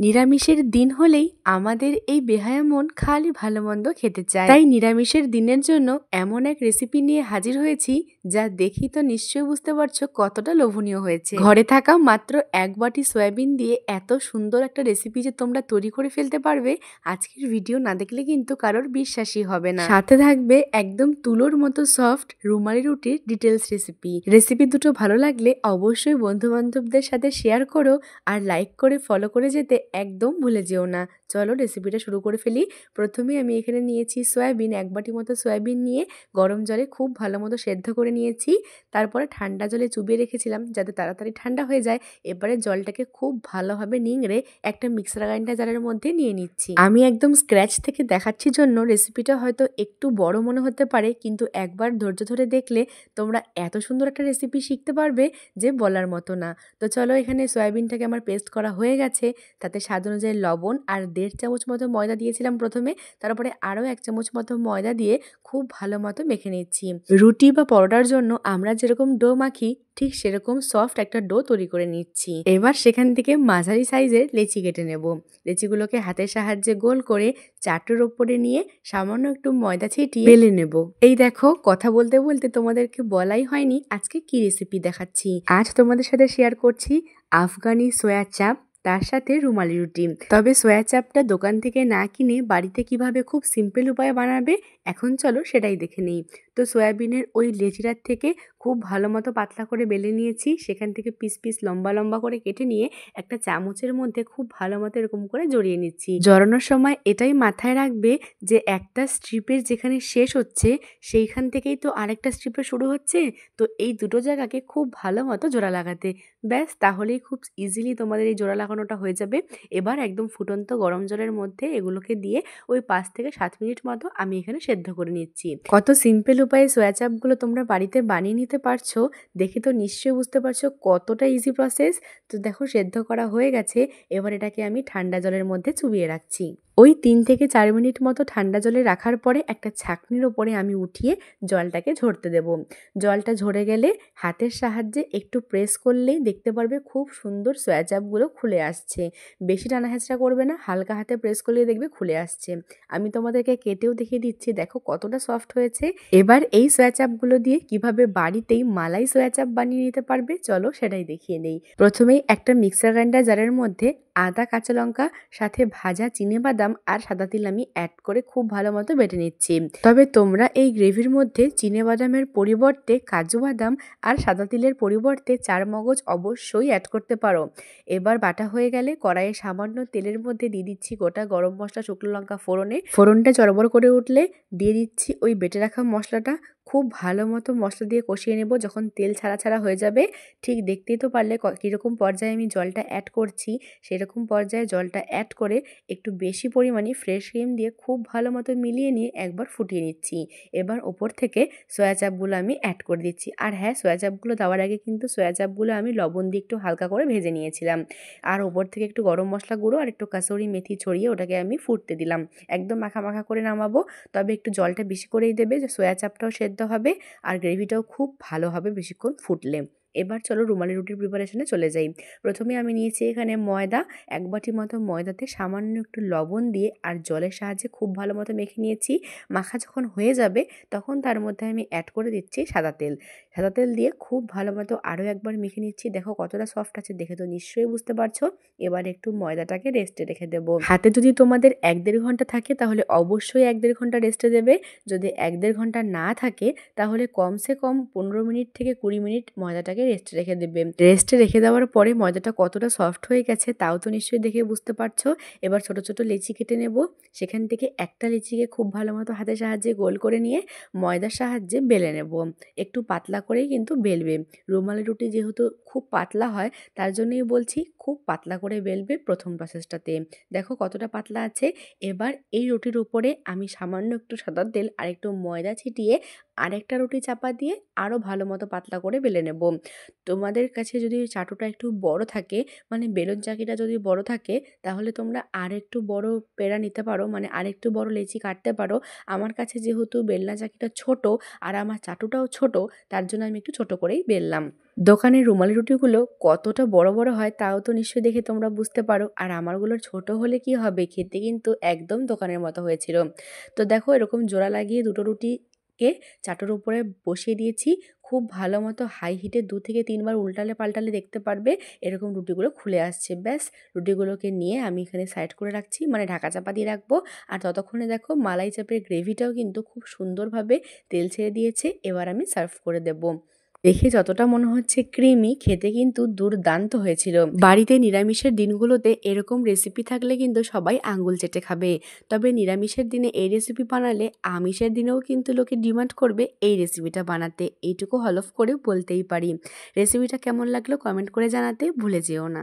নিরামিষের দিন হলেই আমাদের এই বেহায়া মন খালি ভালো মন্দ খেতে চায়। তাই নিরামিষের দিনের জন্য এমন এক রেসিপি নিয়ে হাজির হয়েছি যা দেখি তো নিশ্চয়ই বুঝতে পারছো কতটা লোভনীয় হয়েছে। ঘরে থাকা মাত্র এক বাটি সয়াবিন দিয়ে এত সুন্দর একটা রেসিপি যে তোমরা তৈরি করে ফেলতে পারবে, আজকের ভিডিও না দেখলে কিন্তু কারোর বিশ্বাসই হবে না। সাথে থাকবে একদম তুলোর মতো সফট রুমালি রুটির ডিটেলস রেসিপি দুটো ভালো লাগলে অবশ্যই বন্ধু বান্ধবদের সাথে শেয়ার করো আর লাইক করে ফলো করে যেতে একদম ভুলে যেও না। চলো রেসিপিটা শুরু করে ফেলি। প্রথমে আমি এখানে নিয়েছি সয়াবিন, এক বাটি মতো সয়াবিন নিয়ে গরম জলে খুব ভালো মতো সেদ্ধ করে নিয়েছি। তারপরে ঠান্ডা জলে চুবিয়ে রেখেছিলাম যাতে তাড়াতাড়ি ঠান্ডা হয়ে যায়। এবারে জলটাকে খুব ভালোভাবে নিংড়ে একটা মিক্সার গ্রাইন্ডার জারের মধ্যে নিয়ে নিচ্ছি। আমি একদম স্ক্র্যাচ থেকে দেখাচ্ছি জন্য রেসিপিটা হয়তো একটু বড় মনে হতে পারে, কিন্তু একবার ধৈর্য ধরে দেখলে তোমরা এত সুন্দর একটা রেসিপি শিখতে পারবে যে বলার মতো না। তো চলো, এখানে সয়াবিনটাকে আমার পেস্ট করা হয়ে গেছে। তাতে স্বাদ অনুযায়ী লবণ আর 1.5 চামচ মতো ময়দা দিয়েছিলাম প্রথমে, তারপরে আরও 1 চামচ মতো ময়দা দিয়ে খুব ভালো মতো মেখে নিচ্ছি। রুটি বা পরোটার জন্য আমরা যেরকম ডো মাখি ঠিক সেরকম সফট একটা ডো তৈরি করে নিচ্ছি। এবার সেখান থেকে মাঝারি সাইজের লেচি কেটে নেব। লেচিগুলোকে হাতের সাহায্যে গোল করে চাটুর ওপরে নিয়ে সামান্য একটু ময়দা ছিটিয়ে বেলে নেব। এই দেখো, কথা বলতে বলতে তোমাদেরকে বলাই হয়নি আজকে কি রেসিপি দেখাচ্ছি। আজ তোমাদের সাথে শেয়ার করছি আফগানি সোয়া চাপ, তার সাথে রুমালি রুটি। তবে সোয়া চাপটা দোকান থেকে না কিনে বাড়িতে কিভাবে খুব সিম্পল উপায়ে বানাবে এখন চলো সেটাই দেখে নিই। তো সয়াবিনের ওই লেচিটার থেকে খুব ভালো মতো পাতলা করে বেলে নিয়েছি। সেখান থেকে পিস পিস লম্বা লম্বা করে কেটে নিয়ে একটা চামচের মধ্যে খুব ভালো মতো এরকম করে জড়িয়ে নিচ্ছি। জড়ানোর সময় এটাই মাথায় রাখবে যে একটা স্ট্রিপের যেখানে শেষ হচ্ছে সেইখান থেকেই তো আরেকটা স্ট্রিপে শুরু হচ্ছে। তো এই দুটো জায়গাকে খুব ভালো মতো জোড়া লাগাতে, ব্যাস তাহলেই খুব ইজিলি তোমাদের এই জোড়া লাগানোটা হয়ে যাবে। এবার একদম ফুটন্ত গরম জলের মধ্যে এগুলোকে দিয়ে ওই 5 থেকে 7 মিনিট মতো আমি এখানে সেদ্ধ করে নিচ্ছি। কত সিম্পল উপায়ে সোয়া চাপগুলো তোমরা বাড়িতে বানিয়ে নিতে পারছো দেখে তো নিশ্চয়ই বুঝতে পারছো কতটা ইজি প্রসেস। তো দেখো, সেদ্ধ করা হয়ে গেছে। এবার এটাকে আমি ঠান্ডা জলের মধ্যে চুবিয়ে রাখছি। ওই 3 থেকে 4 মিনিট মতো ঠান্ডা জলে রাখার পরে একটা ছাঁকনির ওপরে আমি উঠিয়ে জলটাকে ঝরতে দেব। জলটা ঝরে গেলে হাতের সাহায্যে একটু প্রেস করলেই দেখতে পারবে খুব সুন্দর সোয়া চাপগুলো খুলে আসছে। বেশি টানা হেঁচড়া করবে না, হালকা হাতে প্রেস করলেই দেখবে খুলে আসছে। আমি তোমাদেরকে কেটেও দেখিয়ে দিচ্ছি, দেখো কতটা সফট হয়েছে। এবার এই সোয়া চাপগুলো দিয়ে কিভাবে বাড়িতেই মালাই সোয়া চাপ বানিয়ে নিতে পারবে চলো সেটাই দেখিয়ে নেই। প্রথমেই একটা মিক্সার গ্রাইন্ডার জারের মধ্যে আদা, কাঁচা লঙ্কা, সাথে ভাজা চিনেবাদাম আর সাদা তিল আমি অ্যাড করে খুব ভালো মতো বেটে নিচ্ছি। তবে তোমরা এই গ্রেভির মধ্যে চিনেবাদামের পরিবর্তে কাজু বাদাম আর সাদা তিলের পরিবর্তে চারমগজ অবশ্যই অ্যাড করতে পারো। এবার বাটা হয়ে গেলে কড়াইয়ে সামান্য তেলের মধ্যে দিয়ে দিচ্ছি গোটা গরম মশলা, শুকনো লঙ্কা ফোড়নে। ফোড়নটা চড়বড় করে উঠলে দিয়ে দিচ্ছি ওই বেটে রাখা মশলাটা। খুব ভালো মতো মশলা দিয়ে কষিয়ে নেব। যখন তেল ছাড়া ছাড়া হয়ে যাবে, ঠিক দেখতেই তো পারলে কীরকম পর্যায়ে আমি জলটা অ্যাড করছি, সেরকম পর্যায়ে জলটা অ্যাড করে একটু বেশি পরিমাণে ফ্রেশ ক্রিম দিয়ে খুব ভালো মতো মিলিয়ে নিয়ে একবার ফুটিয়ে নিচ্ছি। এবার ওপর থেকে সোয়া চাপগুলো আমি অ্যাড করে দিচ্ছি। আর হ্যাঁ, সোয়া চাপগুলো দেওয়ার আগে কিন্তু সোয়া চাপগুলো আমি লবণ দিয়ে একটু হালকা করে ভেজে নিয়েছিলাম। আর ওপর থেকে একটু গরম মশলা গুঁড়ো আর একটু কাসুরি মেথি ছড়িয়ে ওটাকে আমি ফুটতে দিলাম। একদম মাখা মাখা করে নামাবো। তবে একটু জলটা বেশি করেই দেবে, যে সোয়া চাপটাও সেদ্ধ হবে আর গ্রেভিটাও খুব ভালো হবে বেশিক্ষণ ফুটলে। এবার চলো রুমালি রুটির প্রিপারেশনে চলে যাই। প্রথমে আমি নিয়েছি এখানে ময়দা, 1 বাটি মতো ময়দাতে সামান্য একটু লবণ দিয়ে আর জলের সাহায্যে খুব ভালো মতো মেখে নিয়েছি। মাখা যখন হয়ে যাবে তখন তার মধ্যে আমি অ্যাড করে দিচ্ছি সাদা তেল। সাদা তেল দিয়ে খুব ভালো মতো আরও একবার মেখে নিচ্ছি। দেখো কতটা সফট আছে, দেখে তো নিশ্চয়ই বুঝতে পারছো। এবার একটু ময়দাটাকে রেস্টে রেখে দেবো। হাতে যদি তোমাদের 1-1.5 ঘন্টা থাকে তাহলে অবশ্যই 1-1.5 ঘন্টা রেস্টে দেবে। যদি 1-1.5 ঘন্টা না থাকে তাহলে কমসে কম 15 মিনিট থেকে 20 মিনিট ময়দাটাকে রেস্টে রেখে দেবে। রেস্টে রেখে দেওয়ার পরে ময়দাটা কতটা সফট হয়ে গেছে তাও তো নিশ্চয়ই দেখে বুঝতে পারছো। এবার ছোট ছোট লেচি কেটে নেব। সেখান থেকে একটা লেচিকে খুব ভালো মতো হাতের সাহায্যে গোল করে নিয়ে ময়দার সাহায্যে বেলে নেব। একটু পাতলা করেই কিন্তু বেলবে। রুমালি রুটি যেহেতু খুব পাতলা হয় তার জন্যই বলছি খুব পাতলা করে বেলবে প্রথম প্রসেসটাতে। দেখো কতটা পাতলা আছে। এবার এই রুটির উপরে আমি সামান্য একটু সাদা তেল আর একটু ময়দা ছিটিয়ে আরেকটা রুটি চাপা দিয়ে আরও ভালো মতো পাতলা করে বেলে নেব। তোমাদের কাছে যদি চাটুটা একটু বড় থাকে, মানে বেলুন চাকিটা যদি বড় থাকে, তাহলে তোমরা আরেকটু বড় পেড়া নিতে পারো, মানে আরেকটু বড় লেচি কাটতে পারো। আমার কাছে যেহেতু বেলনা চাকিটা ছোট আর আমার চাটুটাও ছোট, তার জন্য আমি একটু ছোট করেই বেললাম। দোকানের রুমালি রুটিগুলো কতটা বড় বড় হয় তাও তো নিশ্চয়ই দেখে তোমরা বুঝতে পারো। আর আমারগুলো ছোট হলে কি হবে, খেতে কিন্তু একদম দোকানের মতো হয়েছিল। তো দেখো এরকম জোড়া লাগিয়ে দুটো রুটিকে চাটুর উপরে বসিয়ে দিয়েছি। খুব ভালো মতো হাই হিটে 2 থেকে 3 বার উল্টালে পাল্টালে দেখতে পারবে এরকম রুটিগুলো খুলে আসছে। ব্যাস, রুটিগুলোকে নিয়ে আমি এখানে সাইড করে রাখছি, মানে ঢাকা চাপা দিয়ে রাখবো। আর ততক্ষণে দেখো মালাই চাপের গ্রেভিটাও কিন্তু খুব সুন্দরভাবে তেল ছেড়ে দিয়েছে। এবার আমি সার্ভ করে দেবো। দেখে যতটা মনে হচ্ছে ক্রিমি, খেতে কিন্তু দুর্দান্ত হয়েছিল। বাড়িতে নিরামিষের দিনগুলোতে এরকম রেসিপি থাকলে কিন্তু সবাই আঙ্গুল চেটে খাবে। তবে নিরামিষের দিনে এই রেসিপি বানালে আমিষের দিনেও কিন্তু লোকে ডিমান্ড করবে এই রেসিপিটা বানাতে। এইটুকু হলফ করে বলতেই পারি। রেসিপিটা কেমন লাগলো কমেন্ট করে জানাতে ভুলে যেও না।